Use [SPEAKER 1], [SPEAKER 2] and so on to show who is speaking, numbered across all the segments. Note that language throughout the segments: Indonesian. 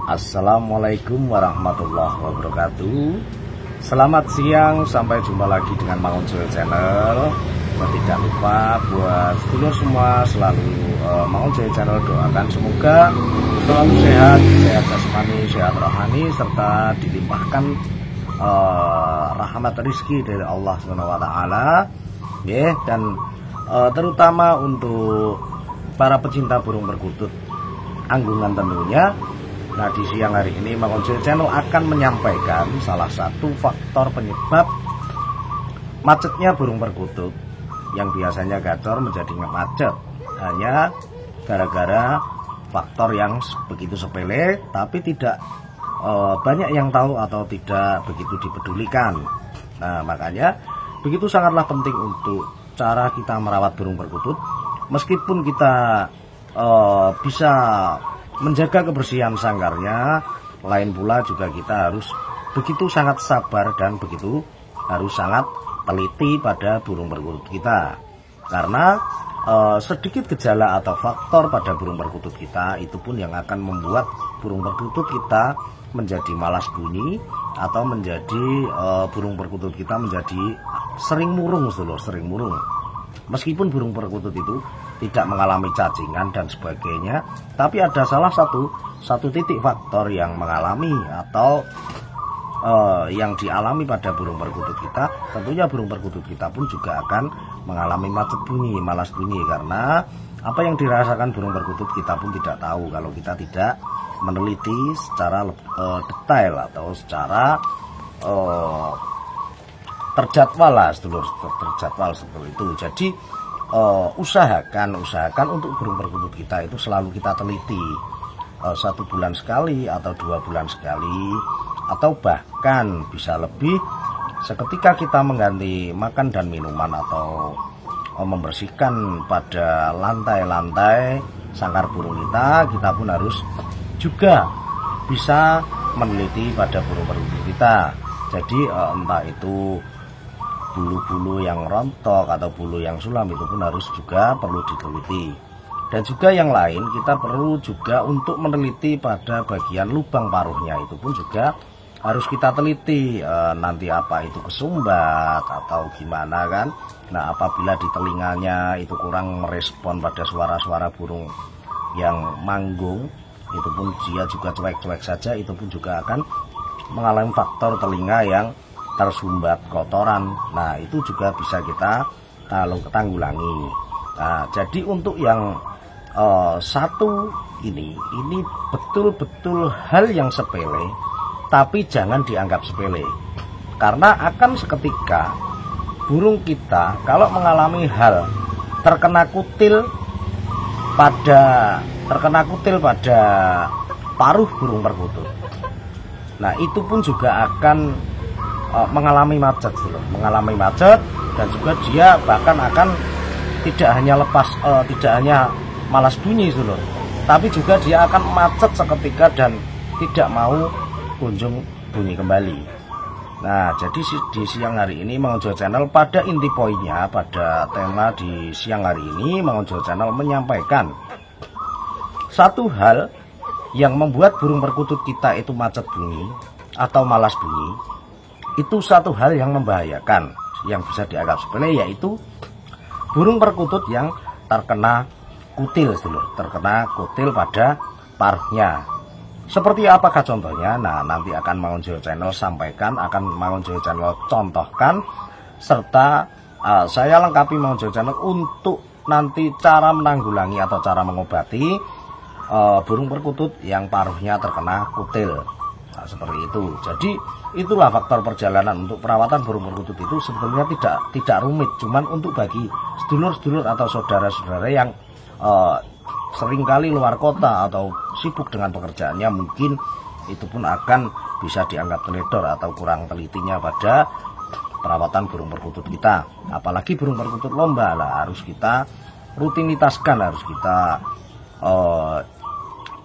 [SPEAKER 1] Assalamualaikum warahmatullahi wabarakatuh. Selamat siang, sampai jumpa lagi dengan Mangun Joyo Channel. Tidak lupa buat sedulur semua selalu Mangun Joyo Channel doakan semoga selalu sehat jasmani, sehat rohani, serta dilimpahkan rahmat rizki dari Allah SWT. Dan terutama untuk para pecinta burung perkutut anggungan tentunya. Nah, di siang hari ini Mangun Joyo Channel akan menyampaikan salah satu faktor penyebab macetnya burung perkutut yang biasanya gacor menjadi macet, hanya gara-gara faktor yang begitu sepele tapi tidak banyak yang tahu atau tidak begitu dipedulikan. Nah, makanya begitu sangatlah penting untuk cara kita merawat burung perkutut. Meskipun kita bisa menjaga kebersihan sangkarnya, lain pula juga kita harus begitu sangat sabar dan begitu harus sangat teliti pada burung perkutut kita. Karena sedikit gejala atau faktor pada burung perkutut kita itu pun yang akan membuat burung perkutut kita menjadi malas bunyi atau menjadi burung perkutut kita menjadi sering murung, sering murung. Meskipun burung perkutut itu tidak mengalami cacingan dan sebagainya, tapi ada salah satu titik faktor yang mengalami atau yang dialami pada burung perkutut kita. Tentunya burung perkutut kita pun juga akan mengalami macet bunyi, malas bunyi, karena apa yang dirasakan burung perkutut kita pun tidak tahu kalau kita tidak meneliti secara detail atau secara terjadwal lah, terjadwal seperti itu. Jadi usahakan untuk burung perkutut kita itu selalu kita teliti 1 bulan sekali atau 2 bulan sekali, atau bahkan bisa lebih seketika kita mengganti makan dan minuman atau membersihkan pada lantai-lantai sangkar burung kita pun harus juga bisa meneliti pada burung perkutut kita. Jadi entah itu bulu-bulu yang rontok atau bulu yang sulam itu pun harus juga perlu diteliti. Dan juga yang lain kita perlu juga untuk meneliti pada bagian lubang paruhnya, itu pun juga harus kita teliti. Nanti apa itu kesumbat atau gimana kan. Nah, apabila di telinganya itu kurang merespon pada suara-suara burung yang manggung, itu pun dia juga cuek-cuek saja, itu pun juga akan mengalami faktor telinga yang tersumbat kotoran. Nah, itu juga bisa kita tanggulangi. Nah, jadi untuk yang satu ini betul-betul hal yang sepele, tapi jangan dianggap sepele, karena akan seketika burung kita kalau mengalami hal terkena kutil pada paruh burung perkutut, nah itu pun juga akan mengalami macet, dan juga dia bahkan akan tidak hanya malas bunyi, tapi juga dia akan macet seketika dan tidak mau kunjung bunyi kembali. Nah, jadi di siang hari ini Mangun Joyo Channel pada inti poinnya, pada tema di siang hari ini Mangun Joyo Channel menyampaikan satu hal yang membuat burung perkutut kita itu macet bunyi atau malas bunyi. Itu satu hal yang membahayakan, yang bisa dianggap sepele, yaitu burung perkutut yang terkena kutil, terkena kutil pada paruhnya. Seperti apakah contohnya? Nah, nanti akan Mangun Joyo Channel sampaikan, akan Mangun Joyo Channel contohkan, serta saya lengkapi Mangun Joyo Channel untuk nanti cara menanggulangi atau cara mengobati burung perkutut yang paruhnya terkena kutil. Nah, seperti itu. Jadi itulah faktor perjalanan untuk perawatan burung perkutut itu sebetulnya tidak rumit, cuman untuk bagi sedulur-sedulur atau saudara-saudara yang seringkali luar kota atau sibuk dengan pekerjaannya, mungkin itu pun akan bisa dianggap teledor atau kurang telitinya pada perawatan burung perkutut kita. Apalagi burung perkutut lomba lah, harus kita rutinitaskan, harus kita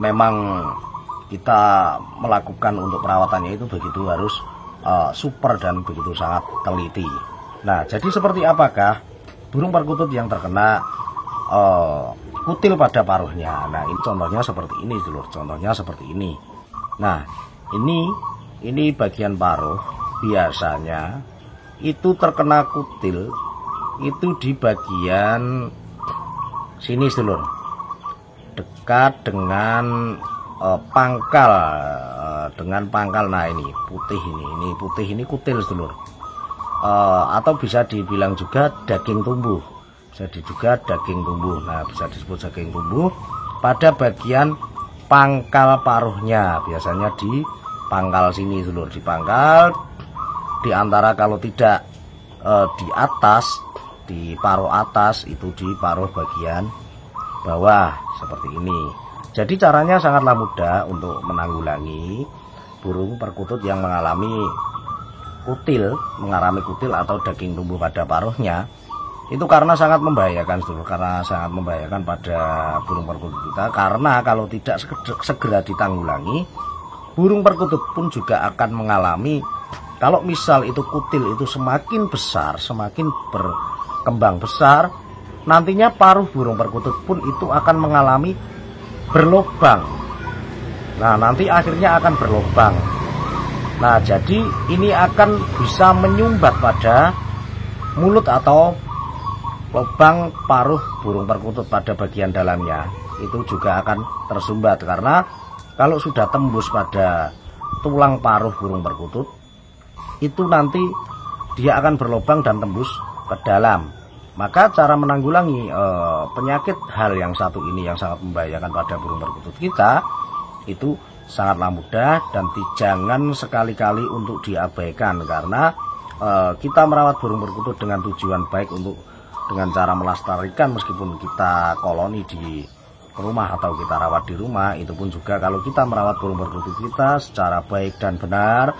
[SPEAKER 1] memang kita melakukan untuk perawatannya itu begitu harus super dan begitu sangat teliti. Nah, jadi seperti apakah burung perkutut yang terkena kutil pada paruhnya? Nah, ini contohnya seperti ini, dulur. Contohnya seperti ini. Nah, ini bagian paruh biasanya itu terkena kutil itu di bagian sini sedulur, dekat dengan pangkal, nah ini putih ini kutil sedulur, atau bisa dibilang juga daging tumbuh, nah bisa disebut daging tumbuh pada bagian pangkal paruhnya, biasanya di pangkal sini sedulur, di pangkal, di antara kalau tidak di atas, di paruh atas, itu di paruh bagian bawah seperti ini. Jadi caranya sangatlah mudah untuk menanggulangi burung perkutut yang mengalami kutil atau daging tumbuh pada paruhnya. Itu karena sangat membahayakan sedulur, karena sangat membahayakan pada burung perkutut kita. Karena kalau tidak segera ditanggulangi, burung perkutut pun juga akan mengalami, kalau misal itu kutil itu semakin besar, semakin berkembang besar, nantinya paruh burung perkutut pun itu akan mengalami berlubang. Nah, nanti akhirnya akan berlubang. Nah, jadi ini akan bisa menyumbat pada mulut atau lubang paruh burung perkutut pada bagian dalamnya. Itu juga akan tersumbat, karena kalau sudah tembus pada tulang paruh burung perkutut, itu nanti dia akan berlubang dan tembus ke dalam. Maka cara menanggulangi penyakit hal yang satu ini yang sangat membahayakan pada burung perkutut kita itu sangatlah mudah, dan jangan sekali-kali untuk diabaikan, karena kita merawat burung perkutut dengan tujuan baik dengan cara melestarikan, meskipun kita koloni di rumah atau kita rawat di rumah, itu pun juga kalau kita merawat burung perkutut kita secara baik dan benar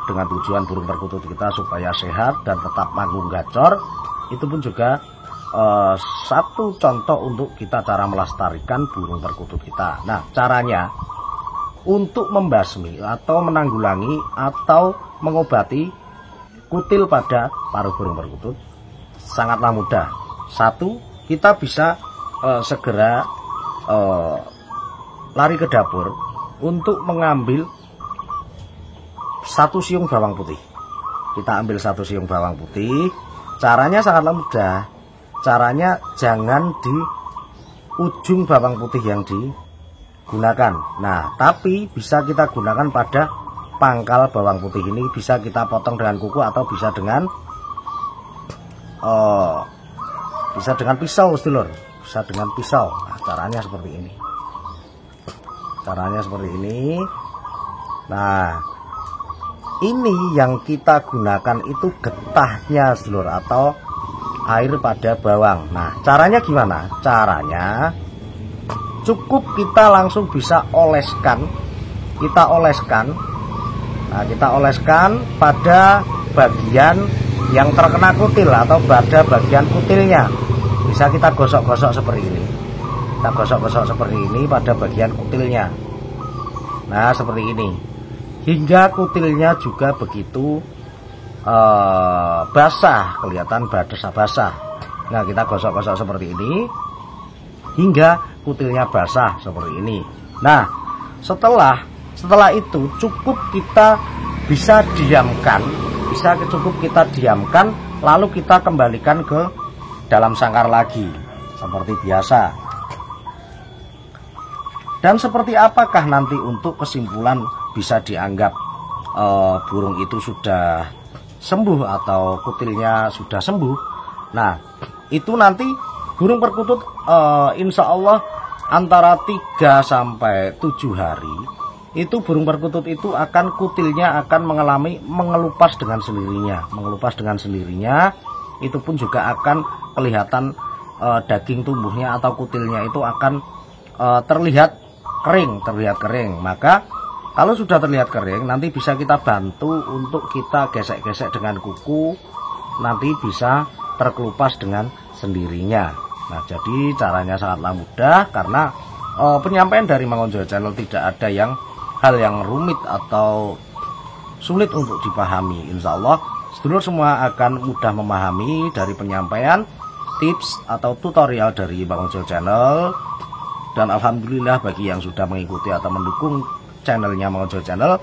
[SPEAKER 1] dengan tujuan burung perkutut kita supaya sehat dan tetap manggung gacor, itu pun juga satu contoh untuk kita cara melestarikan burung perkutut kita. Nah, caranya untuk membasmi atau menanggulangi atau mengobati kutil pada paruh burung perkutut sangatlah mudah. Satu, kita bisa segera lari ke dapur untuk mengambil 1 siung bawang putih. Kita ambil 1 siung bawang putih. Caranya sangatlah mudah. Caranya jangan di ujung bawang putih yang digunakan. Nah, tapi bisa kita gunakan pada pangkal bawang putih ini. Bisa kita potong dengan kuku atau bisa dengan pisau sedulur, bisa dengan pisau. Nah, caranya seperti ini. Nah, ini yang kita gunakan itu getahnya sedulur, atau air pada bawang. Nah, caranya gimana? Caranya cukup kita langsung bisa oleskan. Kita oleskan pada bagian yang terkena kutil atau pada bagian kutilnya. Bisa kita gosok-gosok seperti ini. Kita gosok-gosok seperti ini pada bagian kutilnya. Nah, seperti ini. Hingga kutilnya juga begitu basah, kelihatan basah. Nah, kita gosok-gosok seperti ini hingga kutilnya basah seperti ini. Nah, setelah itu cukup kita bisa diamkan, lalu kita kembalikan ke dalam sangkar lagi seperti biasa. Dan seperti apakah nanti untuk kesimpulan bisa dianggap burung itu sudah sembuh atau kutilnya sudah sembuh? Nah, itu nanti burung perkutut insya Allah antara 3 sampai 7 hari itu burung perkutut itu akan kutilnya akan mengelupas dengan sendirinya. Itu pun juga akan kelihatan daging tumbuhnya atau kutilnya itu akan terlihat kering. Maka kalau sudah terlihat kering, nanti bisa kita bantu untuk kita gesek-gesek dengan kuku, nanti bisa terkelupas dengan sendirinya. Nah, jadi caranya sangatlah mudah, karena penyampaian dari Mang Ojo Channel tidak ada hal yang rumit atau sulit untuk dipahami. Insya Allah sedulur semua akan mudah memahami dari penyampaian tips atau tutorial dari Mang Ojo Channel. Dan alhamdulillah bagi yang sudah mengikuti atau mendukung channelnya Mang Ojo Channel.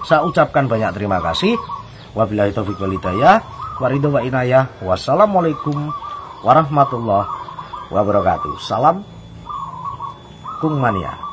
[SPEAKER 1] Saya ucapkan banyak terima kasih. Wabillahi taufiq wal hidayah. Waridho wa inayah. Wassalamualaikum warahmatullahi wabarakatuh. Salam Kung Mania.